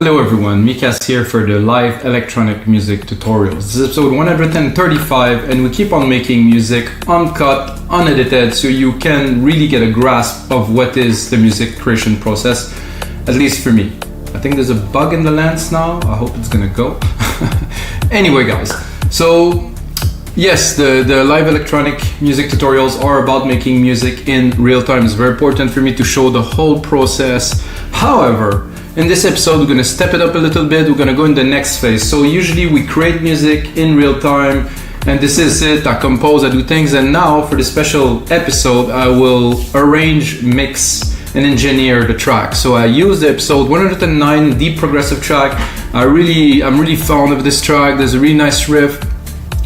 Hello everyone, Mikas here for the live electronic music tutorials. This is episode 135 and we keep on making music uncut, unedited, so you can really get a grasp of what is the music creation process, at least for me. I think there's a bug in the lens now, I hope it's gonna go. Anyway guys, so yes, the live electronic music tutorials are about making music in real time. It's very important for me to show the whole process. However, in this episode, we're gonna step it up a little bit. We're gonna go in the next phase. So usually we create music in real time, and this is it. I compose, I do things, and now for the special episode, I will arrange, mix, and engineer the track. So I use the episode 109 deep progressive track. I'm really fond of this track. There's a really nice riff.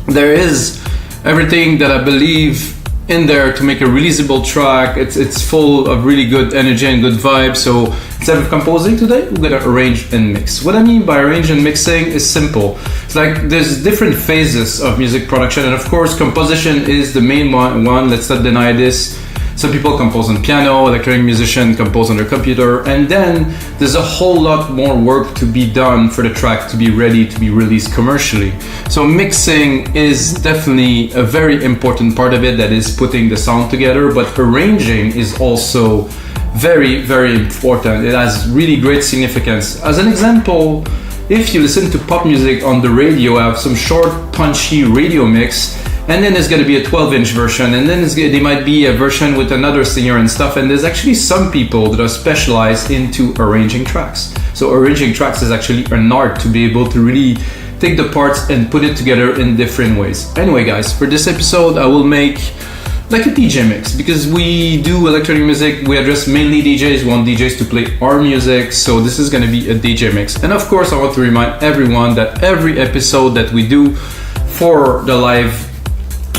There is everything that I believe in there to make a releasable track. It's full of really good energy and good vibes. So instead of composing today, we're gonna arrange and mix. What I mean by arrange and mixing is simple. It's like there's different phases of music production, and of course composition is the main one. Let's not deny this. Some people compose on piano, electronic musician compose on their computer, and then there's a whole lot more work to be done for the track to be ready to be released commercially. So mixing is definitely a very important part of it, that is putting the sound together, but arranging is also very, very important. It has really great significance. As an example, if you listen to pop music on the radio, I have some short, punchy radio mix, and then there's going to be a 12-inch version, and then there might be a version with another singer and stuff, and there's actually some people that are specialized into arranging tracks. So arranging tracks is actually an art to be able to really take the parts and put it together in different ways. Anyway guys, for this episode I will make like a DJ mix, because we do electronic music, we address mainly DJs, we want DJs to play our music, so this is going to be a DJ mix. And of course I want to remind everyone that every episode that we do for the live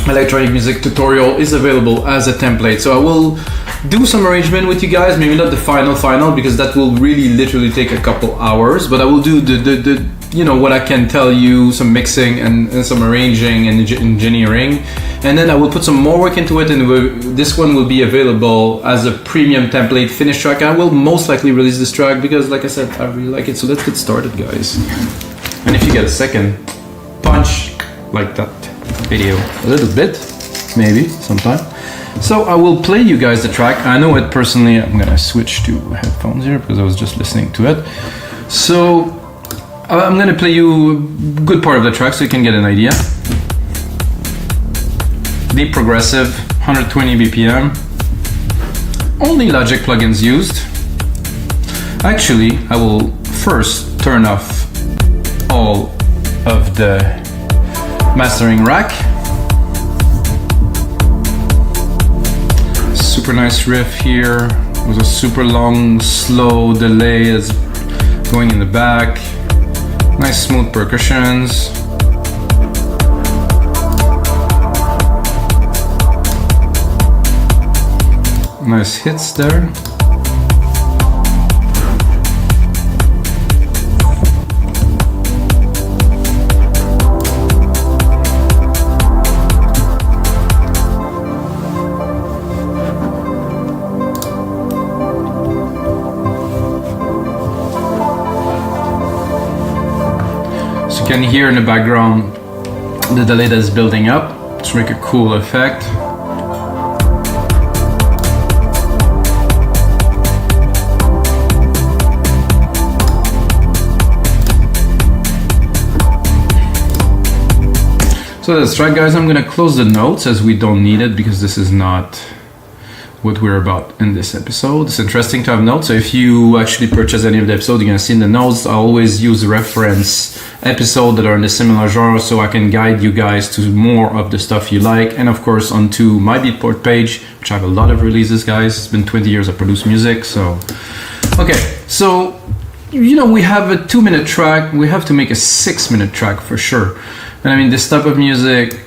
electronic music tutorial is available as a template. So I will do some arrangement with you guys, maybe not the final because that will really literally take a couple hours, but I will do the you know what I can tell you, some mixing and some arranging and engineering, and then I will put some more work into it, and this one will be available as a premium template finished track. I will most likely release this track because, like I said, I really like it. So let's get started guys, and if you get a second, punch like that video a little bit, maybe sometime. So I will play you guys the track. I know it personally. I'm gonna switch to headphones here because I was just listening to it. So I'm gonna play you a good part of the track so you can get an idea. Deep progressive, 120 BPM. Only Logic plugins used. Actually, I will first turn off all of the mastering rack. Super nice riff here with a super long, slow delay that's going in the back. Nice smooth percussions. Nice hits there. You can hear in the background the delay that's building up to make a cool effect. So that's right guys, I'm gonna close the notes as we don't need it because this is not what we're about in this episode. It's interesting to have notes, so if you actually purchase any of the episodes, you're gonna see in the notes I always use reference episodes that are in the similar genre so I can guide you guys to more of the stuff you like, and of course onto my Beatport page, which I have a lot of releases guys. It's been 20 years I produce music, so okay. So you know, we have a 2-minute track, we have to make a 6-minute track for sure. And I mean, this type of music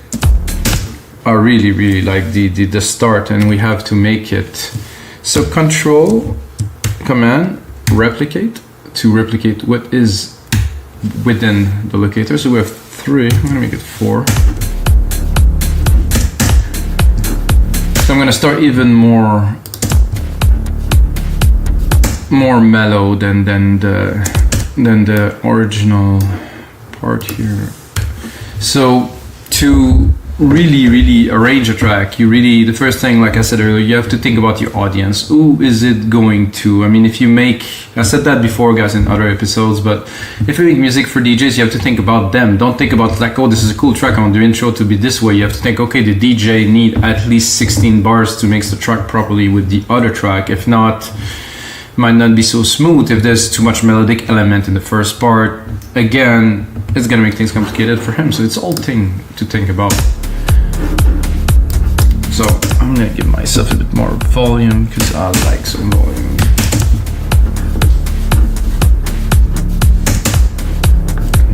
are really like the start, and we have to make it. So Control Command replicate to replicate what is within the locator. So we have 3, I'm gonna make it 4. So I'm gonna start even more mellow than the than the original part here. So to really arrange a track, the first thing, like I said earlier, you have to think about your audience. Who is it going to? I mean, if you make, I said that before, guys, in other episodes, but if you make music for DJs, you have to think about them. Don't think about like, oh, this is a cool track, I want the intro to be this way. You have to think, okay, the DJ need at least 16 bars to mix the track properly with the other track. If not, it might not be so smooth. If there's too much melodic element in the first part, again, it's gonna make things complicated for him. So it's all thing to think about. So I'm gonna give myself a bit more volume because I like some volume.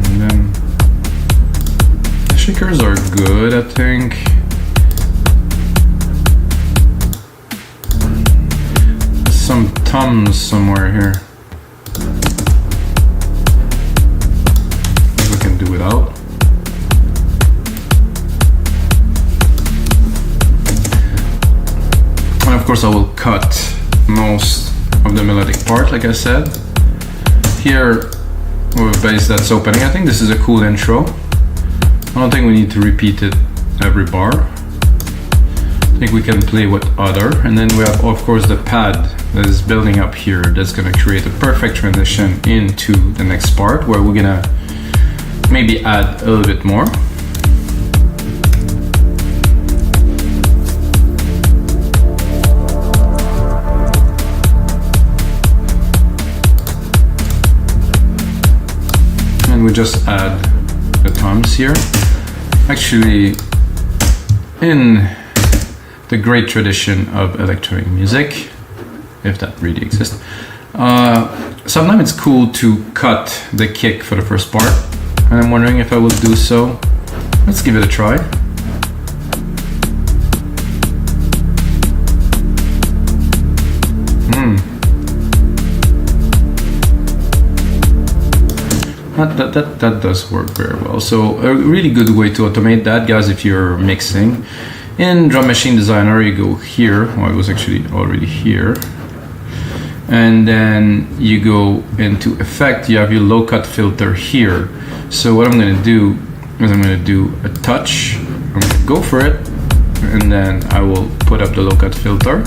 And then the shakers are good, I think. There's some toms somewhere here. We can do without. And of course I will cut most of the melodic part, like I said. Here we have a bass that's opening. I think this is a cool intro. I don't think we need to repeat it every bar. I think we can play with other. And then we have, of course, the pad that is building up here. That's gonna create a perfect transition into the next part where we're gonna maybe add a little bit more. We just add the toms here. Actually, in the great tradition of electronic music, if that really exists, sometimes it's cool to cut the kick for the first part, and I'm wondering if I will do so. Let's give it a try. That does work very well. So a really good way to automate that, guys, if you're mixing. In Drum Machine Designer, you go here. Well, it was actually already here. And then you go into Effect. You have your low cut filter here. So what I'm going to do is I'm going to do a touch. I'm going to go for it. And then I will put up the low cut filter.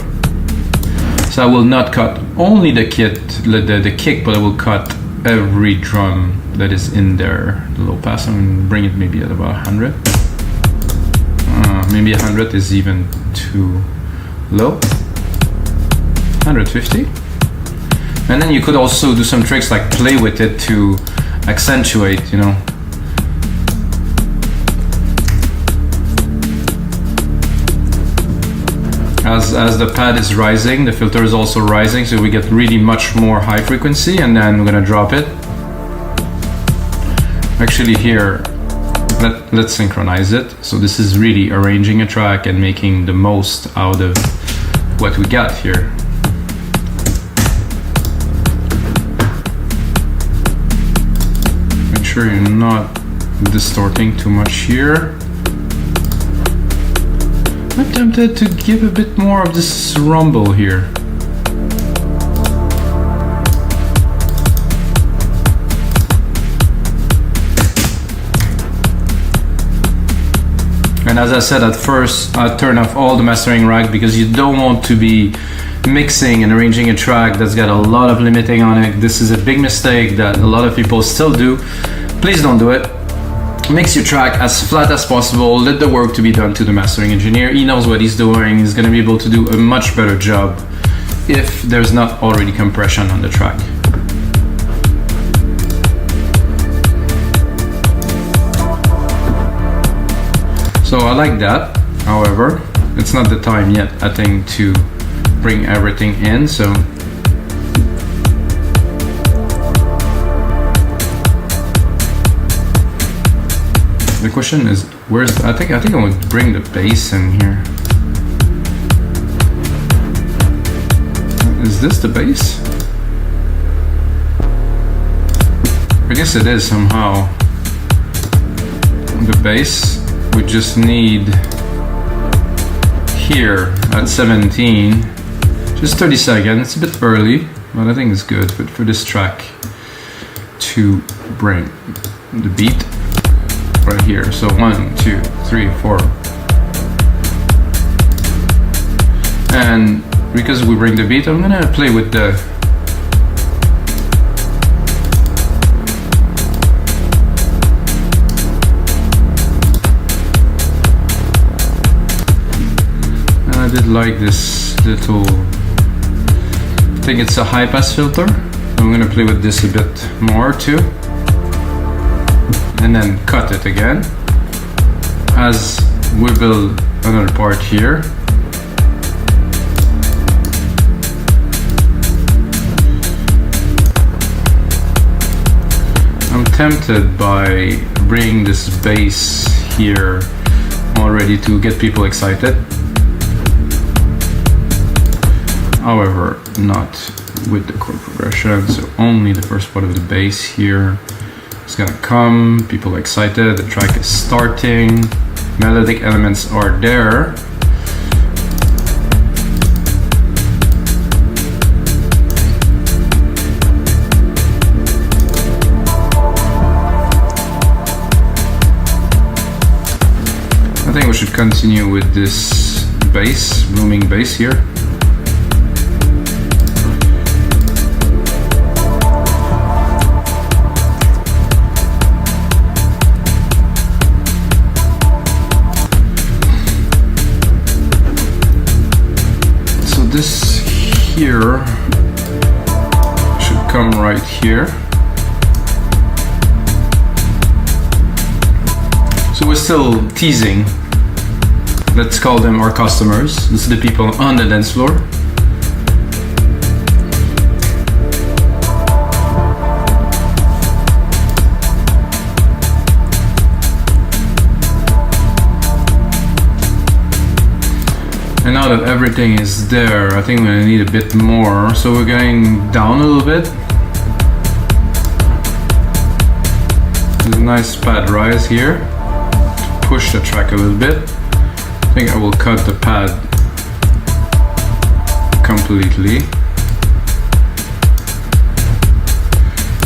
So I will not cut only the kick, but I will cut every drum that is in there. The low pass, I'm going to bring it maybe at about 100. Maybe 100 is even too low. 150. And then you could also do some tricks like play with it to accentuate, you know. As the pad is rising, the filter is also rising, so we get really much more high frequency, and then we're gonna drop it. Actually here, let's synchronize it. So this is really arranging a track and making the most out of what we got here. Make sure you're not distorting too much here. I'm tempted to give a bit more of this rumble here. And as I said at first, I turn off all the mastering rack because you don't want to be mixing and arranging a track that's got a lot of limiting on it. This is a big mistake that a lot of people still do. Please don't do it. Mix your track as flat as possible. Let the work to be done to the mastering engineer. He knows what he's doing. He's going to be able to do a much better job if there's not already compression on the track. So I like that. However, it's not the time yet, I think, to bring everything in. So the question is, where's I think I would bring the bass in here. Is this the bass? I guess it is somehow. The bass we just need here at 17. Just 30 seconds. It's a bit early, but I think it's good for this track to bring the beat right here. So 1, 2, 3, 4. And because we bring the beat, I'm gonna play with the I did like this little, I think it's a high pass filter. I'm gonna play with this a bit more too. And then cut it again as we build another part here. I'm tempted by bringing this bass here already to get people excited. However, not with the chord progression, so only the first part of the bass here is gonna come, people excited, the track is starting, melodic elements are there. I think we should continue with this bass, booming bass here. This here should come right here. So we're still teasing. Let's call them our customers. This is the people on the dance floor. And now that everything is there, I think we're gonna need a bit more. So we're going down a little bit. There's a nice pad rise here to push the track a little bit. I think I will cut the pad completely.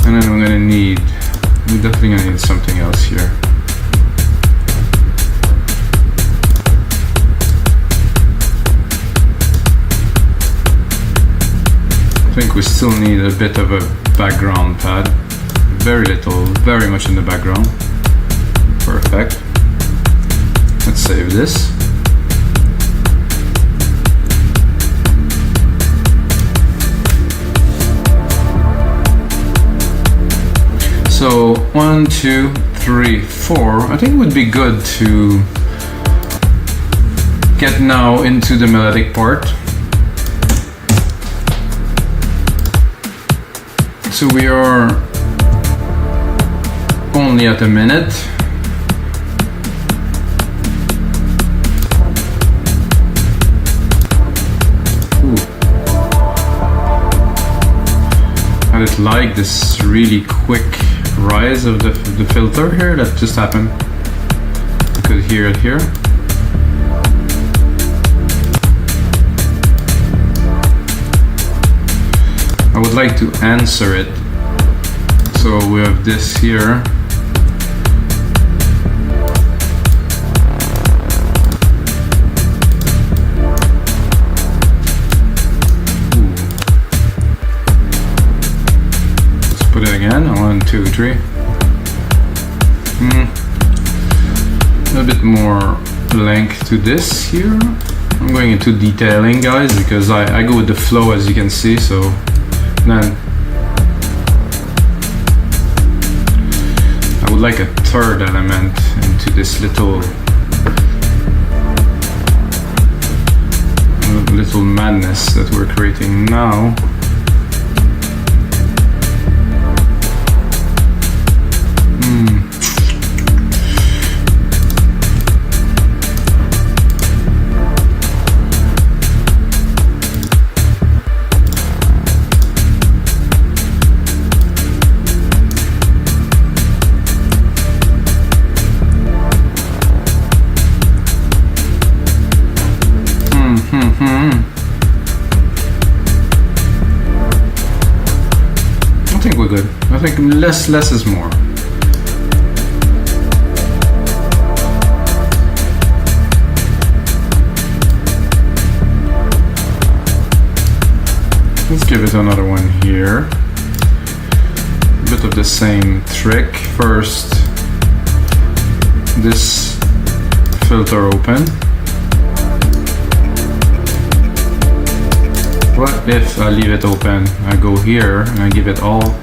And then we're definitely gonna need something else here. I think we still need a bit of a background pad. Very little, very much in the background. Perfect. Let's save this. So 1, 2, 3, 4. I think it would be good to get now into the melodic part. So we are only at a minute. Ooh. I just like this really quick rise of the filter here that just happened. You could hear it here. I would like to answer it. So we have this here. Ooh. Let's put it again. 1, 2, 3. A bit more length to this here. I'm going into detailing, guys, because I go with the flow, as you can see. So then I would like a third element into this little madness that we're creating now. less is more. Let's give it another one here. A bit of the same trick. First, this filter open. What if I leave it open? I go here and I give it all.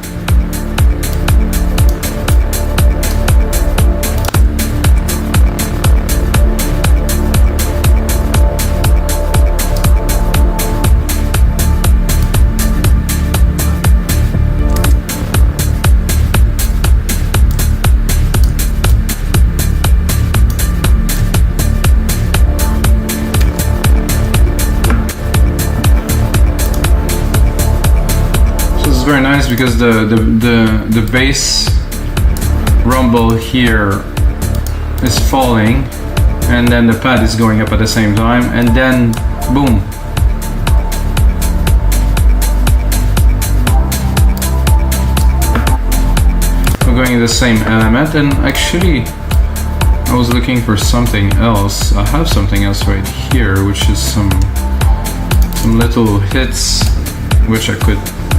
Very nice because the bass rumble here is falling and then the pad is going up at the same time, and then boom, we're going in the same element. And actually I was looking for something else. I have something else right here, which is some little hits which I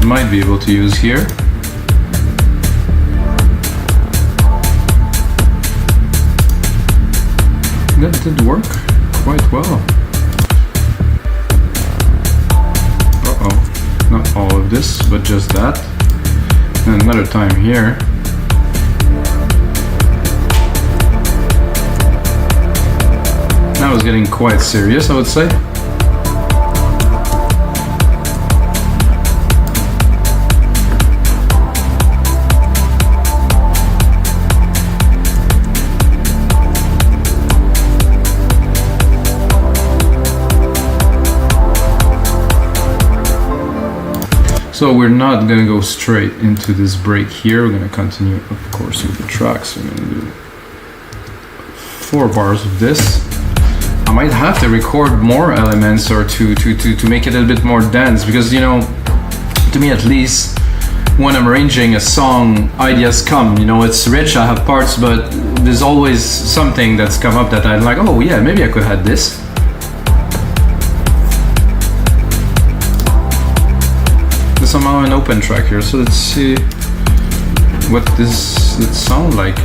might be able to use here. That did work quite well. Uh-oh, not all of this, but just that. And another time here. That was getting quite serious, I would say. So we're not going to go straight into this break here. We're going to continue, of course, with the tracks. We're going to do 4 bars of this. I might have to record more elements or to make it a little bit more dense, because, you know, to me at least, when I'm arranging a song, ideas come. You know, it's rich, I have parts, but there's always something that's come up that I'm like, oh yeah, maybe I could add this. Somehow an open track here, so let's see what this would sound like.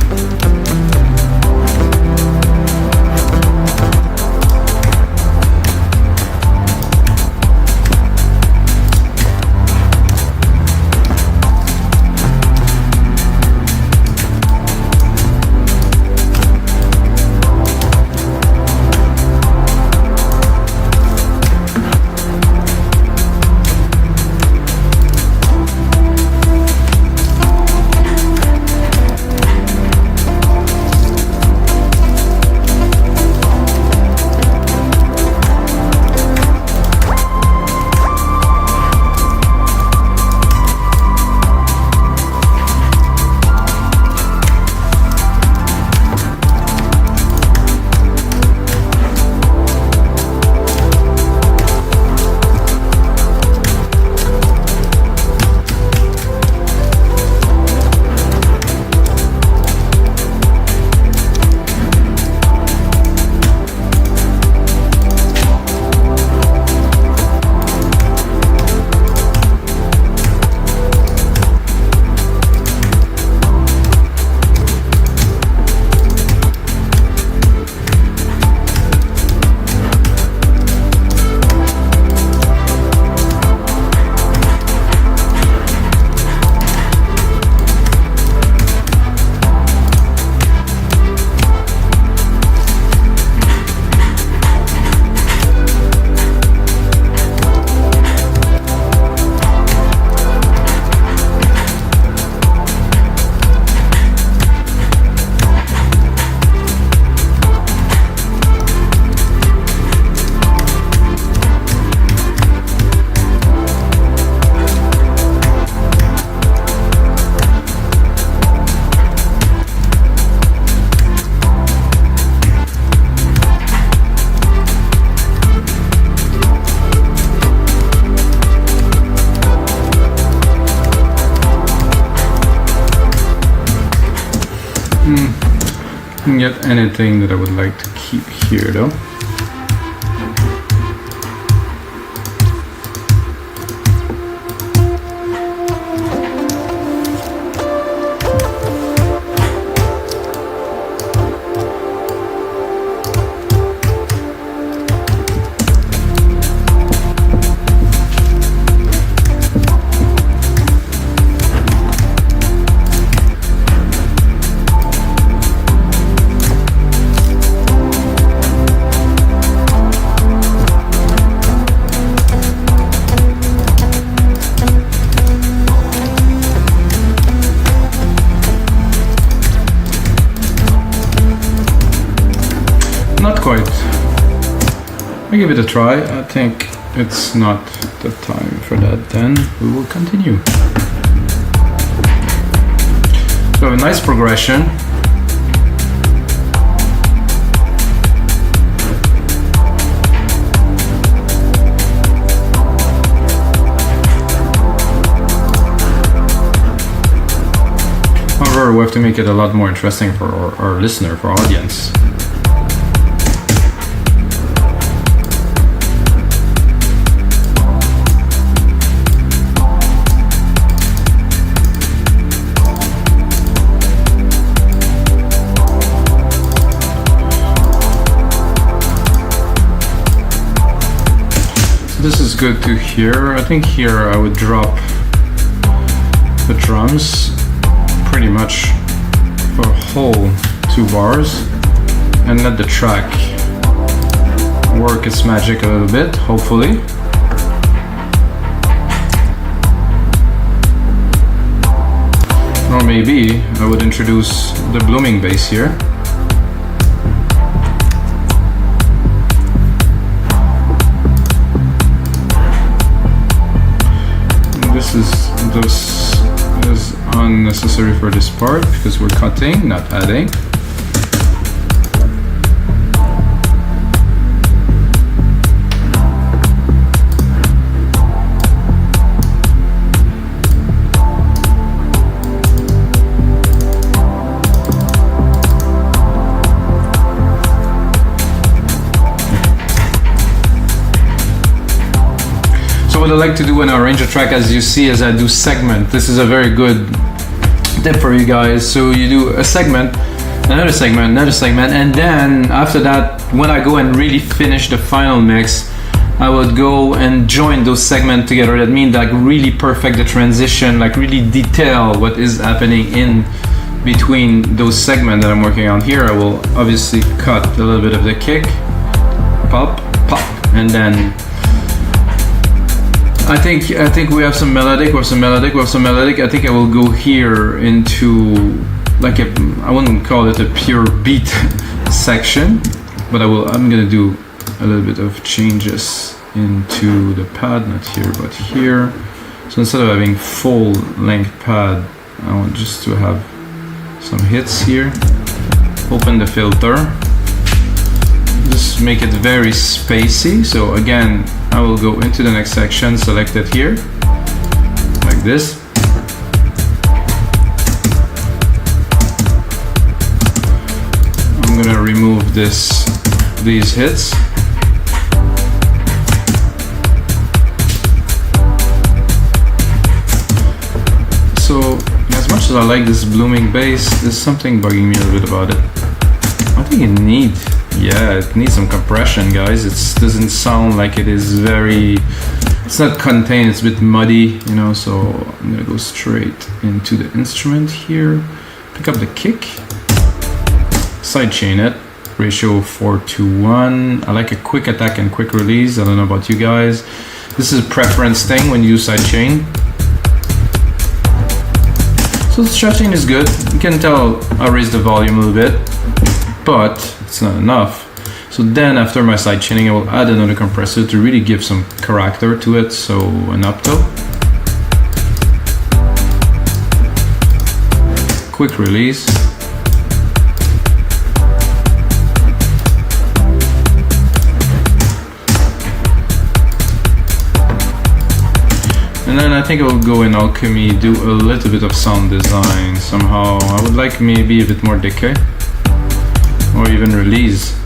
Can get anything that I would like to keep here though. Not quite. I give it a try. I think it's not the time for that. Then we will continue. So a nice progression. However, we have to make it a lot more interesting for our listener, for our audience. This is good to hear. I think here I would drop the drums pretty much for a whole 2 bars and let the track work its magic a little bit, hopefully. Or maybe I would introduce the blooming bass here. This is unnecessary for this part because we're cutting, not adding. What I like to do when I arrange a track, as you see, is I do segment. This is a very good tip for you guys. So you do a segment, another segment, another segment, and then after that, when I go and really finish the final mix, I would go and join those segments together. That means like really perfect the transition, like really detail what is happening in between those segments that I'm working on here. I will obviously cut a little bit of the kick, pop, pop, and then I think we have some melodic, we have some melodic, we have some melodic. I think I will go here into like I wouldn't call it a pure beat section, but I'm gonna do a little bit of changes into the pad, not here but here. So instead of having full length pad, I want just to have some hits here. Open the filter. Just make it very spacey. So again, I will go into the next section, select it here, like this. I'm gonna remove these hits. So as much as I like this blooming bass, there's something bugging me a little bit about it. I think it needs some compression, guys. It doesn't sound like it is it's not contained, it's a bit muddy, you know, so I'm gonna go straight into the instrument here, pick up the kick, sidechain it, ratio 4:1. I like a quick attack and quick release. I don't know about you guys. This is a preference thing when you use sidechain. So the stretching is good. You can tell I raised the volume a little bit, but it's not enough. So then after my side chaining, I will add another compressor to really give some character to it. So an opto, quick release, And then I think I'll go in Alchemy, do a little bit of sound design somehow. I would like maybe a bit more decay, or even release.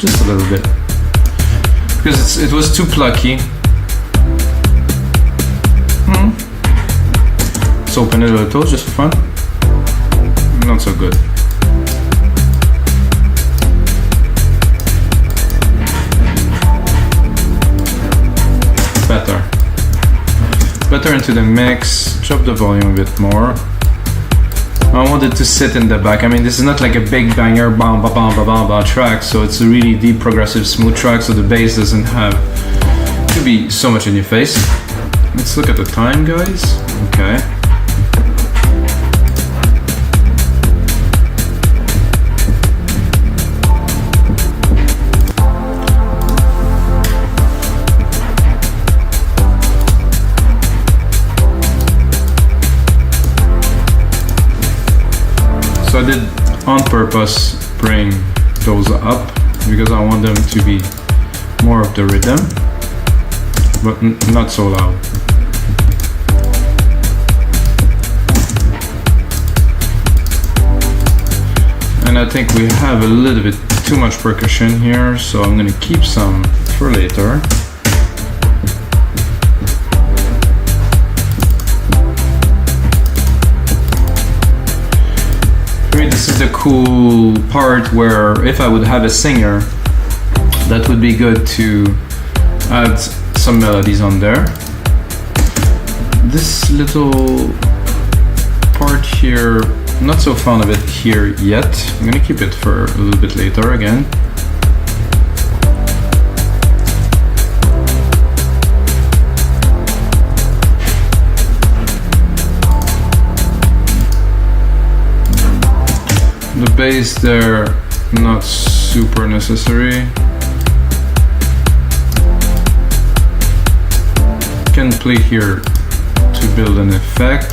Just a little bit. Because it was too plucky. Let's open it a little just for fun. Not so good. Better into the mix, drop the volume a bit more. I want it to sit in the back. I mean, this is not like a big banger, bam, ba, bam, ba, bam, ba track, so it's a really deep, progressive, smooth track, so the bass doesn't have to be so much in your face. Let's look at the time, guys. Okay. So I did on purpose bring those up because I want them to be more of the rhythm, but not so loud. And I think we have a little bit too much percussion here, so I'm gonna keep some for later. This is the cool part where if I would have a singer, that would be good to add some melodies on there. This little part here, not so fond of it here yet. I'm gonna keep it for a little bit later again. The bass there, not super necessary. Can play here to build an effect.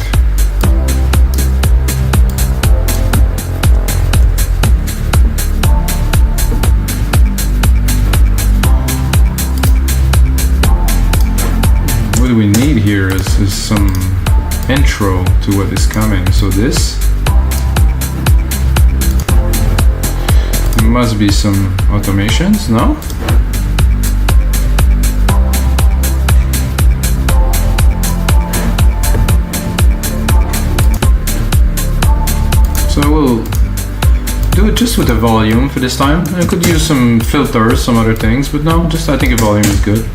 What do we need here is some intro to what is coming. So this. Must be some automations, no? So I will do it just with the volume for this time. I could use some filters, some other things, but no, just I think the volume is good.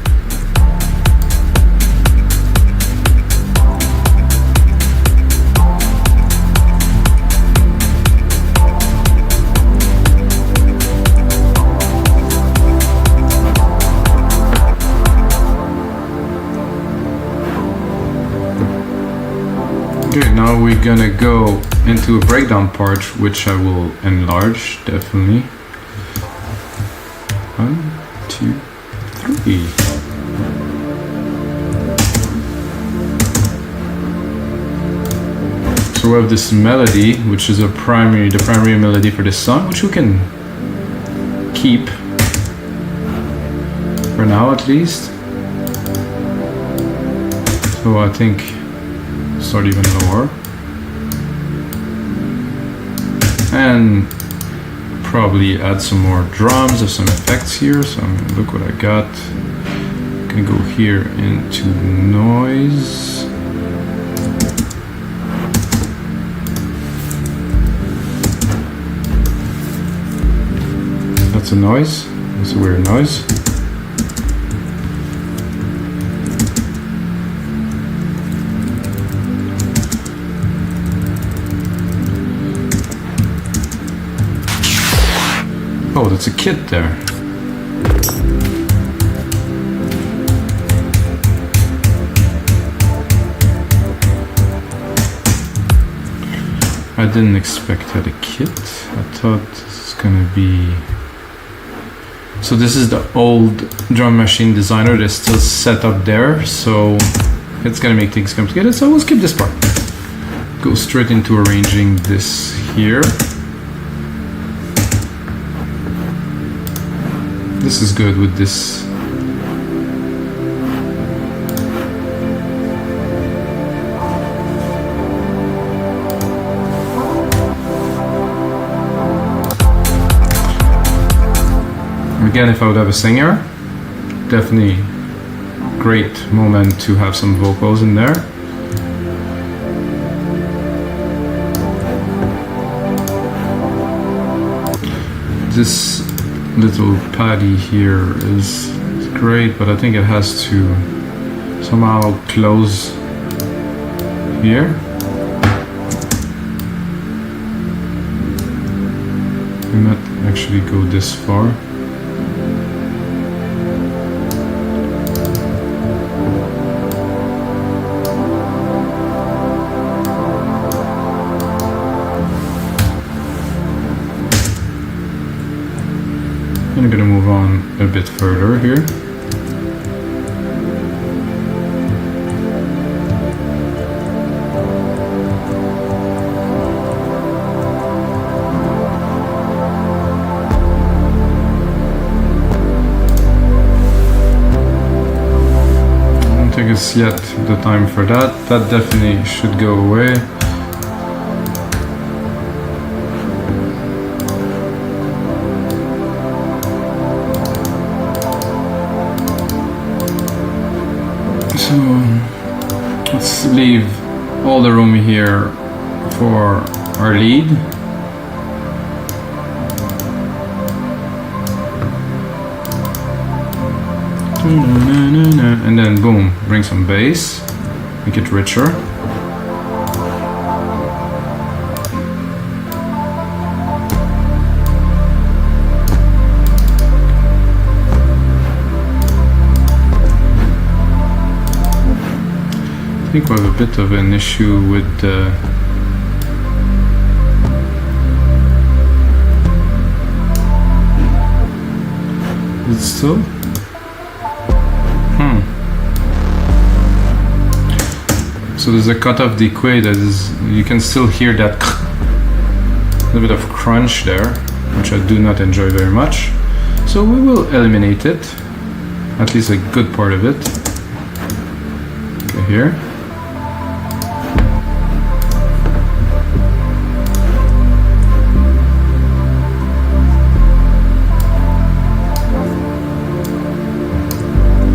Okay, now we're gonna go into a breakdown part, which I will enlarge, definitely. 1, 2, 3. So we have this melody, which is the primary melody for this song, which we can keep for now at least. So I think start even lower, and probably add some more drums or some effects here. So I'm gonna look what I got. I'm gonna go here into noise. That's a noise. That's a weird noise. Oh, that's a kit there. I didn't expect that a kit. I thought this is gonna be... So this is the old drum machine designer that's still set up there, so it's gonna make things complicated, so we'll skip this part. Go straight into arranging this here. This is good with this again, if I would have a singer, definitely great moment to have some vocals in there. This little paddy here is great, but I think it has to somehow close here. Not actually go this far. I'm gonna move on a bit further here. Is yet the time for that. That definitely should go away. So let's leave all the room here for our lead. And then boom, bring some bass, make it richer. I think we have a bit of an issue with the it's still so there's a cut of the quay that is, you can still hear that little bit of crunch there, which I do not enjoy very much. So we will eliminate it, at least a good part of it. Okay, here.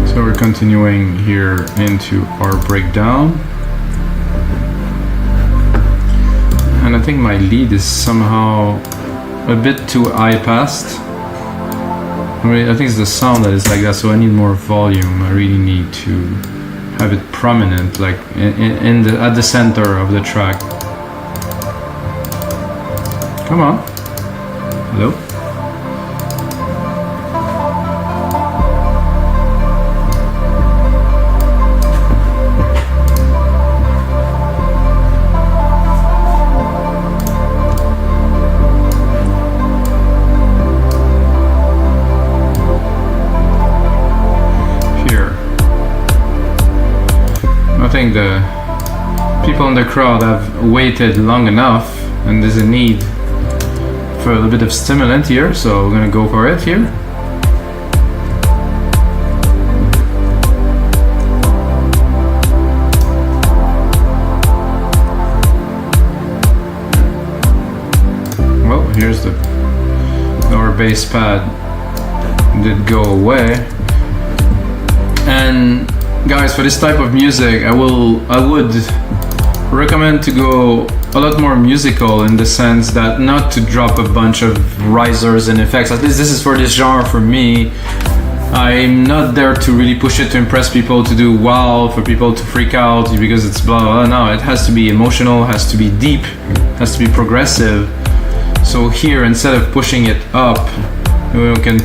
So we're continuing here into our breakdown. And I think my lead is somehow a bit too high-passed. I think it's the sound that is like that, so I need more volume. I really need to have it prominent, like at the center of the track. Come on. Hello? I think the people in the crowd have waited long enough and there's a need for a little bit of stimulant here, so we're gonna go for it here. Well, here's the lower bass pad did go away. And guys, for this type of music, I would recommend to go a lot more musical, in the sense that not to drop a bunch of risers and effects. At least this is for this genre for me. I'm not there to really push it to impress people, to do wow, for people to freak out because it's blah blah. No, it has to be emotional, has to be deep, has to be progressive. So here, instead of pushing it up, we can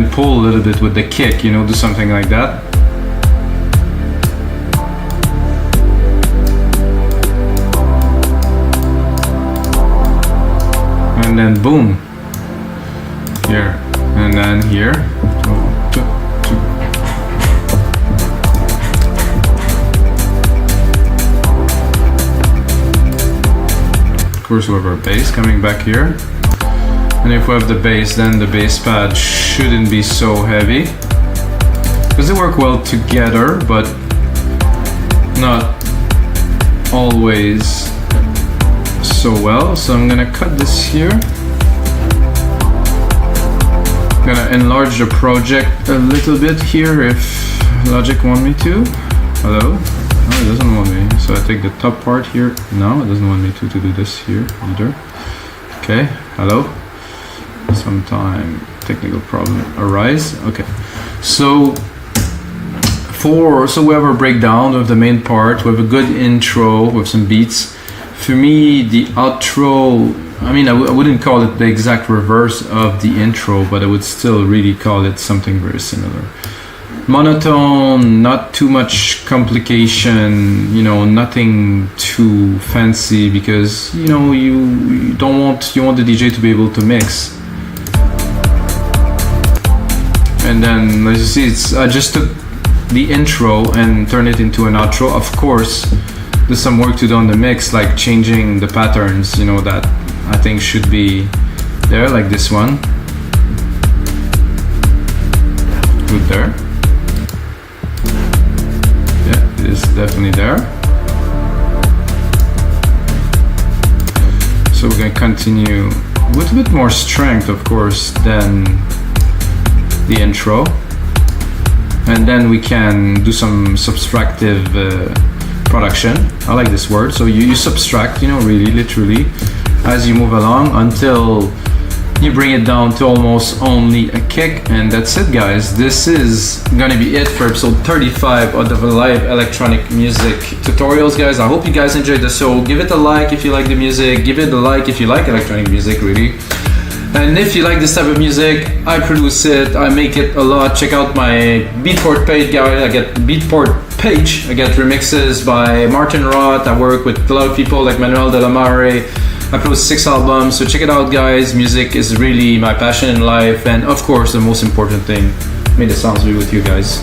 pull a little bit with the kick, you know, do something like that. And then boom, here, and then here. Of course we have our bass coming back here. And if we have the bass, then the bass pad shouldn't be so heavy, because they work well together, but not always so well. So I'm gonna cut this here. gonna enlarge the project a little bit here if Logic want me to. Hello? No, it doesn't want me. So I take the top part here. No, it doesn't want me to do this here either. Okay, hello? Sometime technical problem arise. Okay, so we have our breakdown of the main part. We have a good intro with some beats. For me, the outro, I mean, I wouldn't call it the exact reverse of the intro, but I would still really call it something very similar. Monotone, not too much complication, you know, nothing too fancy, because you know you want the DJ to be able to mix. And then as you see, I just took the intro and turned it into an outro. Of course, there's some work to do on the mix, like changing the patterns, you know, that I think should be there, like this one. Good there. Yeah, it is definitely there. So we're gonna continue with a bit more strength, of course, than the intro. And then we can do some subtractive production. I like this word. So you subtract, you know, really, literally, as you move along until you bring it down to almost only a kick. And that's it, guys. This is gonna be it for episode 35 of the live electronic music tutorials, guys. I hope you guys enjoyed the show. Give it a like if you like the music. Give it a like if you like electronic music, really. And if you like this type of music, I produce it, I make it a lot. Check out my Beatport page, guys. I get Beatport page. I get remixes by Martin Roth. I work with a lot of people like Manuel de la Mare. I produce 6 albums, so check it out, guys. Music is really my passion in life, and of course, the most important thing, may the sounds be with you guys.